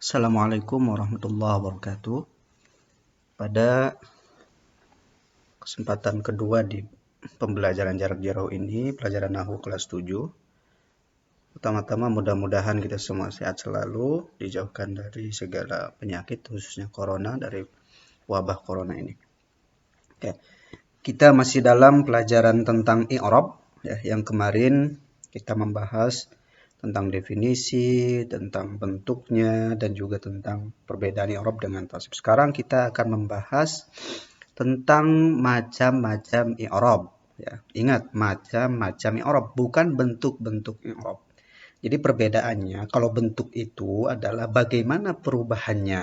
Assalamualaikum warahmatullahi wabarakatuh. Pada kesempatan kedua di pembelajaran jarak jauh ini, pelajaran Nahwu kelas 7. Pertama-tama mudah-mudahan kita semua sehat selalu, dijauhkan dari segala penyakit, khususnya corona, dari wabah corona ini. Oke. Kita masih dalam pelajaran tentang i'rab, ya, yang kemarin kita membahas tentang definisi, tentang bentuknya, dan juga tentang perbedaan i'rab dengan tasrif. Sekarang kita akan membahas tentang macam-macam i'rab. Ya, ingat, macam-macam i'rab, bukan bentuk-bentuk i'rab. Jadi perbedaannya, kalau bentuk itu adalah bagaimana perubahannya.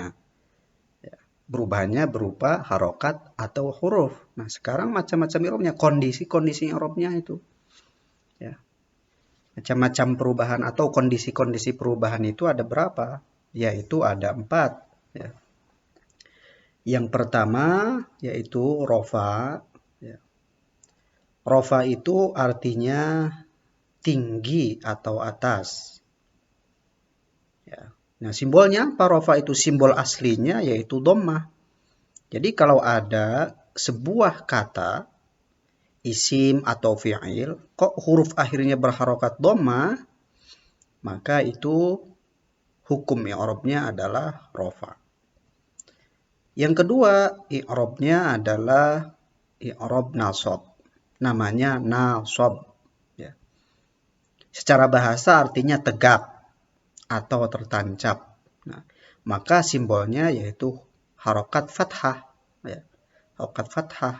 Ya, perubahannya berupa harokat atau huruf. Nah, sekarang macam-macam i'rabnya, kondisi-kondisi i'rabnya itu. Ya. Macam-macam perubahan atau kondisi-kondisi perubahan itu ada berapa? Yaitu ada 4. Ya. Yang pertama yaitu rofa. Ya. Rofa itu artinya tinggi atau atas. Ya. Nah, simbolnya apa rofa itu? Simbol aslinya yaitu dhammah. Jadi kalau ada sebuah kata isim atau fi'il, kok huruf akhirnya berharokat dhammah, maka itu hukum i'rabnya adalah rofa. Yang kedua, i'rabnya adalah i'rab nasab. Namanya nasab. Ya. Secara bahasa artinya tegak atau tertancap. Nah, maka simbolnya yaitu harokat fathah. Ya. Harokat fathah.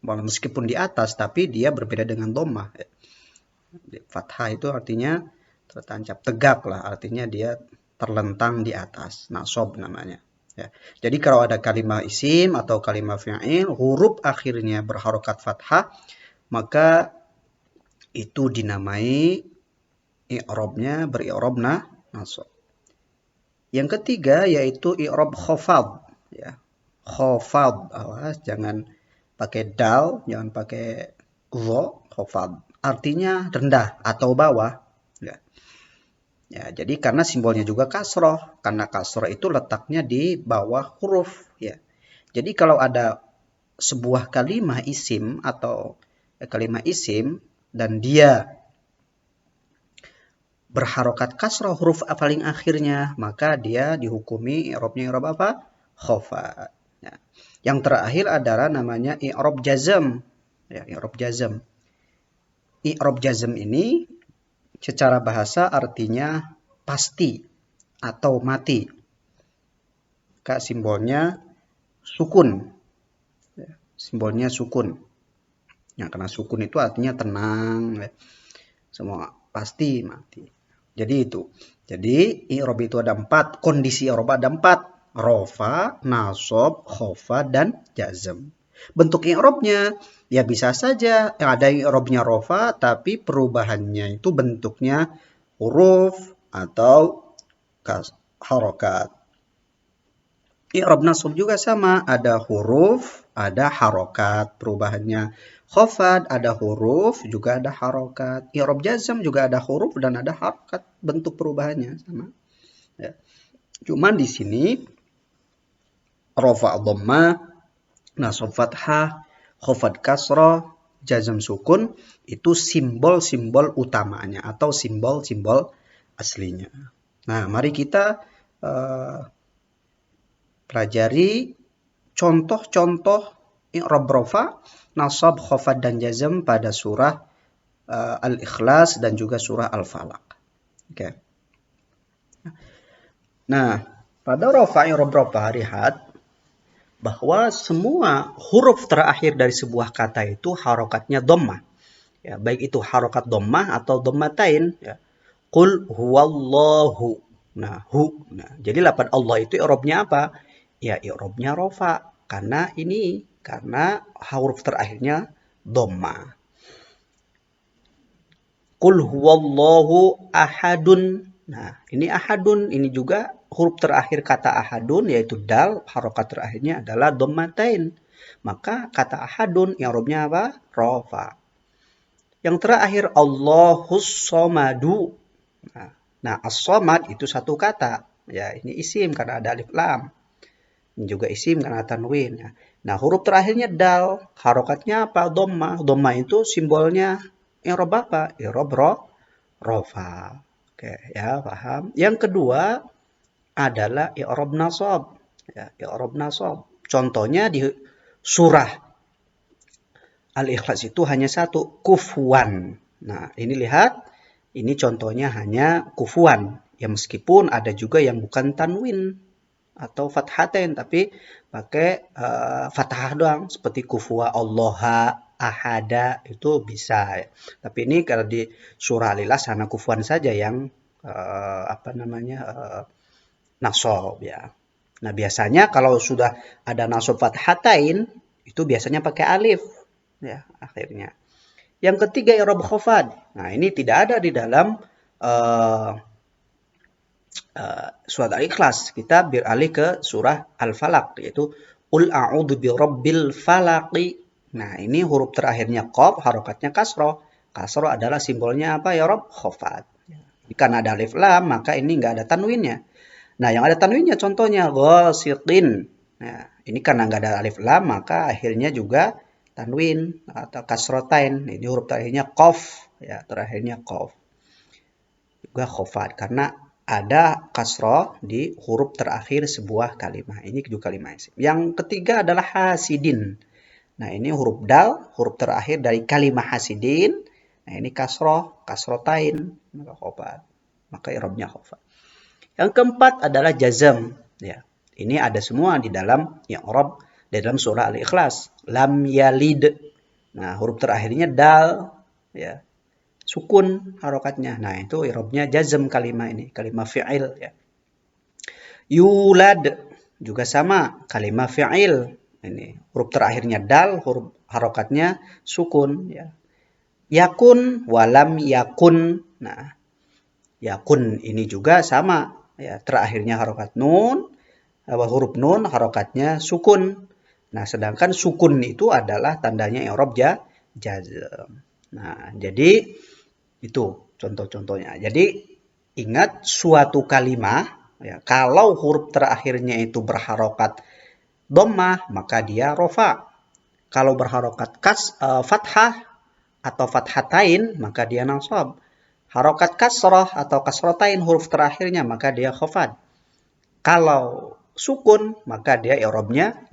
Meskipun di atas, tapi dia berbeda dengan dhammah. Ya. Fathah itu artinya tertancap, tegak lah, artinya dia terlentang di atas. Nasab namanya. Ya. Jadi kalau ada kalimat isim atau kalimat fi'il, huruf akhirnya berharokat fathah, maka itu dinamai i'rabnya beri'rab nasab. Yang ketiga yaitu i'rab khafad. Ya. Khafad, awas jangan pakai dal, jangan pakai dha, khafad. Artinya rendah atau bawah. Ya. Ya, jadi karena simbolnya juga kasroh, karena kasroh itu letaknya di bawah huruf. Ya. Jadi kalau ada sebuah kalimat isim atau kalimat isim dan dia berharokat kasroh huruf paling akhirnya, maka dia dihukumi i'rabnya i'rab apa? Khafad. Ya. Yang terakhir adalah namanya i'rab jazm. Ya, i'rab jazm. I'rab jazm ini secara bahasa artinya pasti atau mati. Maka simbolnya sukun. Ya, simbolnya sukun. Ya, karena sukun itu artinya tenang. Ya. Semua pasti mati. Jadi itu. Jadi i'rab itu ada 4. Kondisi i'rab ada 4. Rofa, nasab, khafad, dan jazm. Bentuk i'rabnya ya bisa saja ada i'rabnya rofa tapi perubahannya itu bentuknya huruf atau harokat. I'rab nasab juga sama, ada huruf, ada harokat perubahannya. Khafad ada huruf, juga ada harokat. I'rab jazm juga ada huruf dan ada harokat, bentuk perubahannya sama. Ya. Cuman di sini rafa dhammah, nasab fathah, khafad kasrah, jazm sukun itu simbol-simbol utamanya atau simbol-simbol aslinya. Nah, mari kita pelajari contoh-contoh i'rab rafa, nasab, khafad, dan jazm pada surah Al-Ikhlas dan juga surah Al-Falaq. Oke. Nah, pada rafa i'rab rafa lihat bahwa semua huruf terakhir dari sebuah kata itu harokatnya dhammah. Ya, baik itu harokat dhammah atau dhammatain. Ya. Qul huwallahu. Nah, hu. Nah, jadi lafaz Allah itu i'rabnya apa? Ya, i'rabnya rafa. Karena huruf terakhirnya dhammah. Qul huwallahu ahadun. Nah, ini ahadun, ini juga huruf terakhir kata ahadun yaitu dal, harokat terakhirnya adalah dhammatain. Maka kata ahadun i'rabnya apa? Rafa. Yang terakhir Allahus somadu. Nah, as-somad itu satu kata. Ya, ini isim karena ada alif lam. Ini juga isim karena tanwin. Ya. Nah, huruf terakhirnya dal. Harokatnya apa? Dhamma. Dhamma itu simbolnya i'rab apa? I'rab rofa. Oke, ya paham. Yang kedua adalah i'rab nasab. Ya, i'rab nasab. Contohnya di surah Al-Ikhlas itu hanya satu, kufuwan. Nah, ini lihat, ini contohnya hanya kufuwan. Ya meskipun ada juga yang bukan tanwin atau fathatain, tapi pakai fathah doang. Seperti kufuwa Allaha ahada, itu bisa. Tapi ini kalau di surah Al-Ikhlas hanya kufuwan saja yang nasab ya. Nah, biasanya kalau sudah ada nasab fathatain, itu biasanya pakai alif ya akhirnya. Yang ketiga i'rab khafad. Nah, ini tidak ada di dalam uh, surat Al-Ikhlas. Kita beralih ke surah Al-Falaq yaitu Qul a'udzu birabbil falaqi. Nah, ini huruf terakhirnya qaf, harokatnya kasroh. Kasroh adalah simbolnya apa ya Rob? Khafad. Karena ada alif lam, maka ini enggak ada tanwinnya. Nah, yang ada tanwinnya contohnya ghasiqin. Nah, ini karena nggak ada alif lam, maka akhirnya juga tanwin atau kasrotain. Ini huruf terakhirnya qaf, ya, terakhirnya qaf. Juga khofat karena ada kasroh di huruf terakhir sebuah kalimat. Ini juga kalimat isim. Yang ketiga adalah hasidin. Nah, ini huruf dal, huruf terakhir dari kalimat hasidin. Nah, ini kasroh, kasrotain, maka khofat. Maka i'rabnya khofat. Yang keempat adalah jazm. Ya, ini ada semua di dalam i'rab di dalam surah Al-Ikhlas. Lam yalid. Nah, huruf terakhirnya dal, ya. Sukun harokatnya. Nah, itu i'rabnya jazm kalimat ini, kalimat fi'il ya. Yulad juga sama, kalimat fi'il. Ini huruf terakhirnya dal, huruf harokatnya sukun ya. Yakun walam yakun. Nah, yakun ini juga sama ya, terakhirnya harokat nun, huruf nun harokatnya sukun. Nah, sedangkan sukun itu adalah tandanya i'rab jazm. Nah, jadi itu contoh-contohnya. Jadi ingat suatu kalimat ya, kalau huruf terakhirnya itu berharokat dhammah maka dia rofa. Kalau berharokat fathah atau fathatain maka dia nasab. Harokat kasroh atau kasrotain huruf terakhirnya maka dia khafad. Kalau sukun maka dia i'rabnya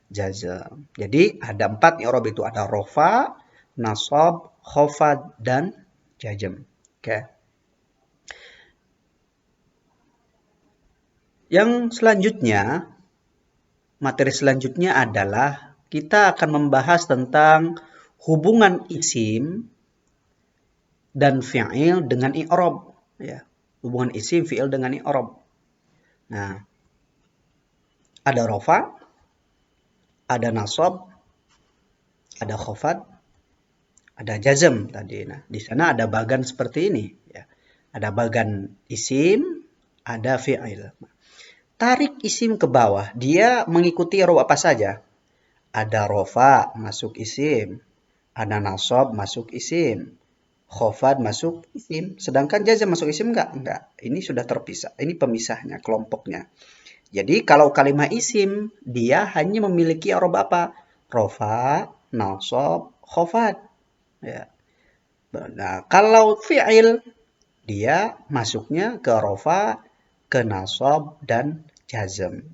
jazm. Jadi ada 4 i'rab itu, ada rofa, nasab, khafad dan jazm. Oke. Yang selanjutnya, materi selanjutnya adalah kita akan membahas tentang hubungan isim dan fi'il dengan i'rab ya. Hubungan isim fi'il dengan i'rab. Nah, ada rofa, ada nasab, ada khafad, ada jazm tadi. Nah, di sana ada bagan seperti ini ya. Ada bagan isim, ada fi'il. Tarik isim ke bawah, dia mengikuti i'rab apa saja? Ada rofa masuk isim, ada nasab masuk isim, khafad masuk isim. Sedangkan jazm masuk isim enggak? Enggak. Ini sudah terpisah. Ini pemisahnya, kelompoknya. Jadi kalau kalimat isim, dia hanya memiliki i'rab apa? Rofa, nasab, khafad. Ya. Nah, kalau fi'il, dia masuknya ke rofa, ke nasab, dan jazm.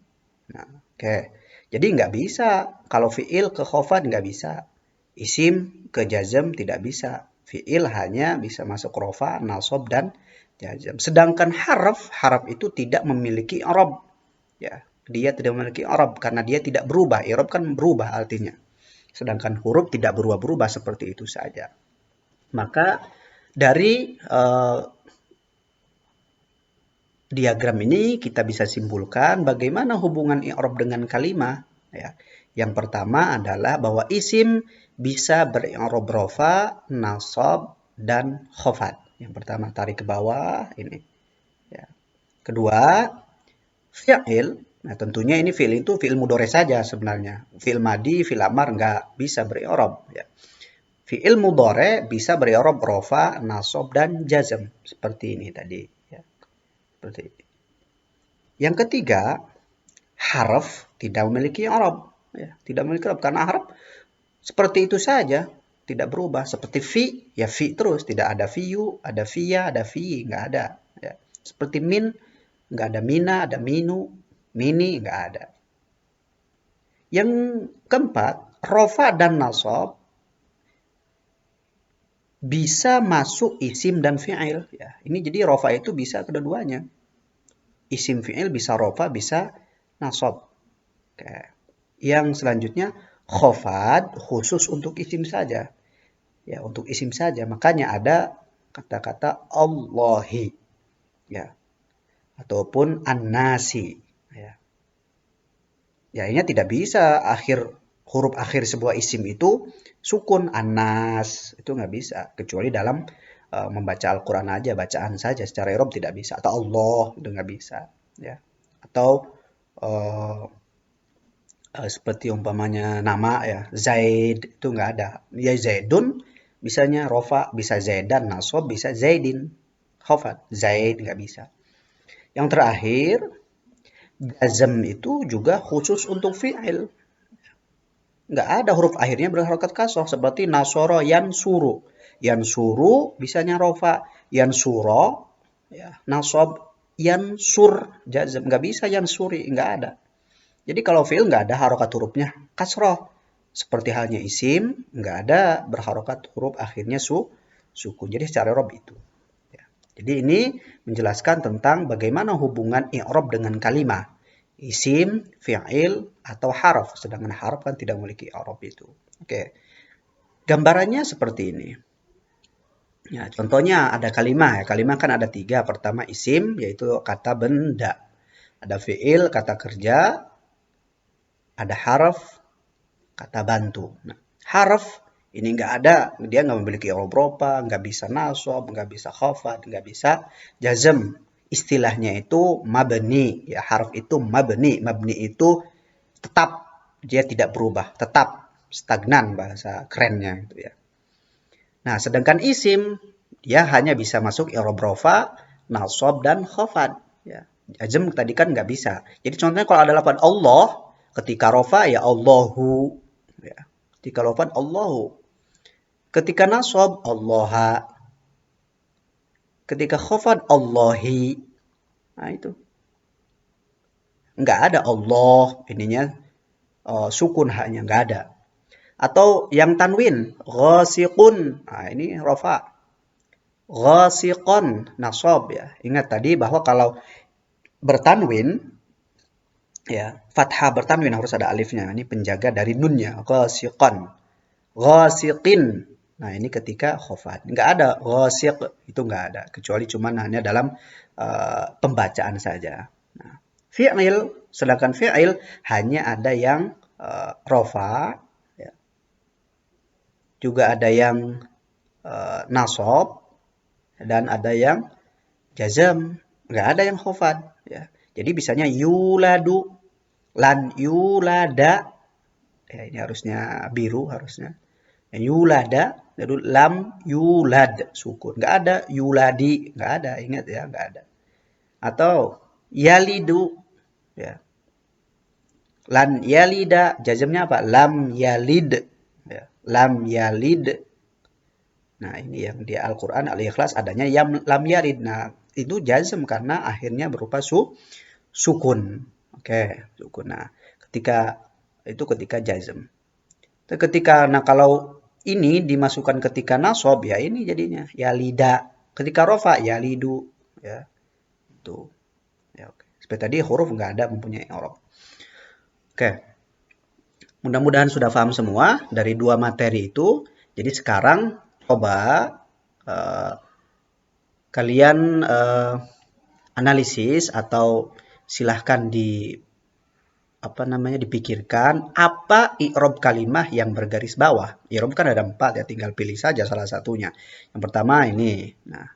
Nah, oke. Jadi nggak bisa. Kalau fi'il ke khafad nggak bisa. Isim ke jazm tidak bisa. Fi'il hanya bisa masuk rofa, nasab, dan jazm. Sedangkan haraf itu tidak memiliki i'rab. Ya, dia tidak memiliki i'rab karena dia tidak berubah. I'rab kan berubah artinya. Sedangkan huruf tidak berubah-berubah seperti itu saja. Maka dari diagram ini kita bisa simpulkan bagaimana hubungan i'rab dengan kalimat ya. Yang pertama adalah bahwa isim bisa beri'rab rofa, nasab, dan khafad. Yang pertama tarik ke bawah ini ya. Kedua, fi'il. Nah, tentunya ini fi'il itu fi'il mudhari saja sebenarnya. Fi'il madi, fi'il amar nggak bisa beri'rab ya. Fi'il mudhari bisa beri'rab rofa, nasab, dan jazm seperti ini tadi ya. Seperti ini. Yang ketiga, harf tidak memiliki i'rab. Ya, tidak memiliki i'rab karena harf seperti itu saja, tidak berubah. Seperti fi, ya fi terus, tidak ada fiyu, ada fiya, ada fi, nggak ada. Ya. Seperti min, nggak ada mina, ada minu, mini, nggak ada. Yang keempat, rofa dan nasab bisa masuk isim dan fi'il. Ya, ini jadi rofa itu bisa kedua-duanya. Isim fi'il bisa rofa, bisa nasab. Oke. Yang selanjutnya, khofad khusus untuk isim saja. Ya, untuk isim saja. Makanya ada kata-kata Allahi. Ya. Ataupun an-nasi. Ya. Ya, ini tidak bisa huruf akhir sebuah isim itu sukun anas. Itu nggak bisa. Kecuali dalam membaca Al-Quran aja, bacaan saja. Secara i'rab tidak bisa. Atau Allah, itu nggak bisa. Ya. Atau seperti umpamanya nama ya, Zaid itu nggak ada. Ya Zaidun bisanya rofa, bisa Zaidan, nasab, bisa Zaidin. Khafat, Zaid nggak bisa. Yang terakhir, jazm itu juga khusus untuk fi'il. Nggak ada huruf akhirnya berharokat kasroh seperti nasoro yansuru. Yansuru bisanya rofa, yansuro ya, nasab, yansur, jazm nggak bisa yansuri, nggak ada. Jadi kalau fi'il nggak ada harokat hurufnya kasroh. Seperti halnya isim, nggak ada berharokat huruf akhirnya suku. Jadi secara i'rab itu. Ya. Jadi ini menjelaskan tentang bagaimana hubungan i'rab dengan kalimat. Isim, fi'il, atau harf. Sedangkan harf kan tidak memiliki i'rab itu. Oke. Gambarannya seperti ini. Ya, contohnya ada kalimat. Ya. Kalimat kan ada 3. Pertama isim, yaitu kata benda. Ada fi'il, kata kerja. Ada harf, kata bantu. Nah, harf ini nggak ada, dia nggak memiliki i'rab rofa, nggak bisa nasab, nggak bisa khafad, nggak bisa jazm. Istilahnya itu mabni. Ya, harf itu mabni. Mabni itu tetap, dia tidak berubah, tetap stagnan bahasa kerennya gitu ya. Nah, sedangkan isim dia hanya bisa masuk i'rab rofa, nasab dan khafad. Ya. Jazm tadi kan nggak bisa. Jadi contohnya kalau ada lafaz Allah, ketika rofa ya Allahu. Ya. Ketika rofa Allahu. Ketika nasab Allaha. Ketika khafad Allahi. Nah itu. Nggak ada Allah. Ininya sukun hanya nggak ada. Atau yang tanwin. Ghasiqun. Nah ini rofa. Ghasiqon. Nasab ya. Ingat tadi bahwa kalau bertanwin ya, fathah bertanwin harus ada alifnya. Ini penjaga dari nunnya. Ghasiqan. Ghasiqin. Nah, ini ketika khofat. Nggak ada ghasiq. Itu nggak ada. Kecuali cuman hanya dalam pembacaan saja. Nah, fi'il. Sedangkan fi'il hanya ada yang rofa. Ya. Juga ada yang nasab. Dan ada yang jazm. Nggak ada yang khofat. Ya. Jadi bisanya yuladu. Lan yulada. Ya, ini harusnya biru harusnya. Yulada, jadi lam yulad sukun. Nggak ada yuladi, nggak ada. Ingat ya, nggak ada. Atau yalidu, ya. Lan yalida, jazmnya apa? Lam yalid, ya. Lam yalid. Nah ini yang di Al-Quran Al-Ikhlas adanya lam yalid. Nah itu jazm karena akhirnya berupa sukun. Oke, sukun. Nah ketika jazm. Nah kalau ini dimasukkan ketika nasab ya ini jadinya yalida. Ketika rofa yalidu ya. Itu. Ya oke. Seperti tadi huruf nggak ada mempunyai i'rab. Oke. Mudah-mudahan sudah paham semua dari 2 materi itu. Jadi sekarang coba kalian analisis atau silahkan dipikirkan apa i'rab kalimah yang bergaris bawah. I'rab kan ada 4 ya, tinggal pilih saja salah satunya. Yang pertama ini. Nah,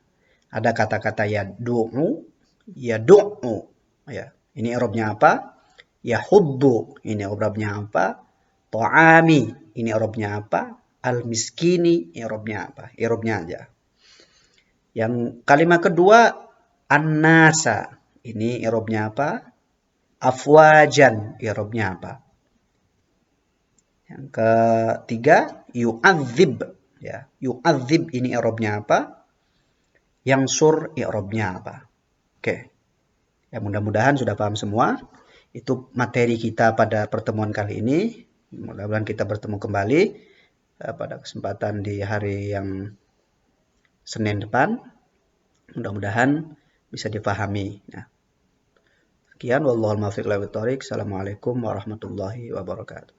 ada kata-kata yadu'u, yadu'u. Ya, ini i'rabnya apa? Yahuddu, ini i'rabnya apa? Ta'ami, ini i'rabnya apa? Al-miskini, i'rabnya apa? I'rabnya aja. Yang kalimat kedua an-nasa. Ini i'rabnya apa? Afwajan, i'rabnya apa? Yang ketiga, yu'adzib. Ya, yu'adzib ini i'rabnya apa? Yangsur i'rabnya apa? Oke. Ya, mudah-mudahan sudah paham semua. Itu materi kita pada pertemuan kali ini. Mudah-mudahan kita bertemu kembali pada kesempatan di hari yang Senin depan. Mudah-mudahan bisa dipahami. Nah, sekian, wallahul muwaffiq ila aqwamit thoriq. Assalamualaikum warahmatullahi wabarakatuh.